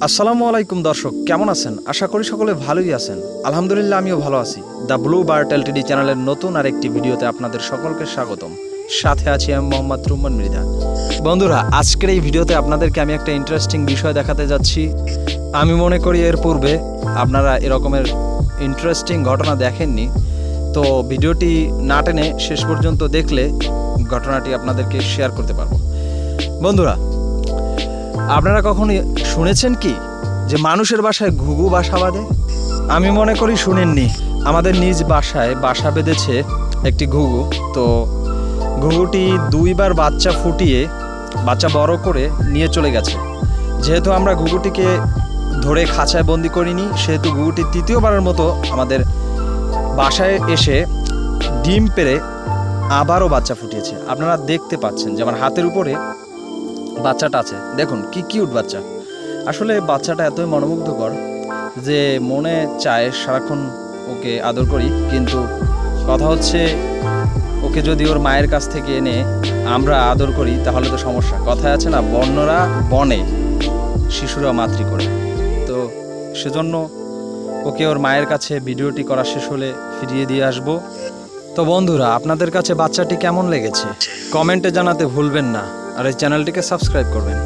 আসসালামু আলাইকুম দর্শক, কেমন আছেন? আশা করি সকলে ভালোই আছেন। আলহামদুলিল্লাহ, আমিও ভালো আছি। দ্য ব্লু বার্ড এলটিডি চ্যানেলের নতুন আরেকটি ভিডিওতে আপনাদের সকলকে স্বাগতম। সাথে আছি আমি মোহাম্মদ রুম্মান মৃধা। বন্ধুরা, আজকের এই ভিডিওতে আপনাদেরকে আমি একটা ইন্টারেস্টিং বিষয় দেখাতে যাচ্ছি। আমি মনে করি এর পূর্বে আপনারা এরকমের ইন্টারেস্টিং ঘটনা দেখেননি, তো ভিডিওটি না টেনে শেষ পর্যন্ত দেখলে ঘটনাটি আপনাদেরকে শেয়ার করতে পারবো। বন্ধুরা, আপনারা কখনো শুনেছেন কি যে মানুষের বাসায় ঘুঘু বাসা বাঁধে? আমি মনে করি শুনেননি। আমাদের নিজ বাসায় বাসা বেঁধেছে একটি ঘুঘু। তো ঘুঘুটি দুইবার বাচ্চা ফুটিয়ে বাচ্চা বড় করে নিয়ে চলে গেছে। যেহেতু আমরা ঘুঘুটিকে ধরে খাঁচায় বন্দি করিনি, সেহেতু ঘুঘুটি তৃতীয়বারের মতো আমাদের বাসায় এসে ডিম পেড়ে আবারও বাচ্চা ফুটিয়েছে। আপনারা দেখতে পাচ্ছেন যে আমার হাতের উপরে বাচ্চাটা আছে, দেখুন কি কিউট বাচ্চা। আসলে বাচ্চাটা এতই মনোমুগ্ধকর যে মনে চায় সারাক্ষণ ওকে আদর করি, কিন্তু কথা হচ্ছে ওকে যদি ওর মায়ের কাছ থেকে এনে আমরা আদর করি তাহলে তো সমস্যা। কথায় আছে না, বন্যরা বনে, শিশুরা মাতৃ করে। তো সেজন্য ওকে ওর মায়ের কাছে ভিডিওটি করা শেষ হলে ফিরিয়ে দিয়ে আসবো। তো বন্ধুরা, আপনাদের কাছে বাচ্চাটি কেমন লেগেছে কমেন্টে জানাতে ভুলবেন না, আর এই চ্যানেলটিকে সাবস্ক্রাইব করবেন।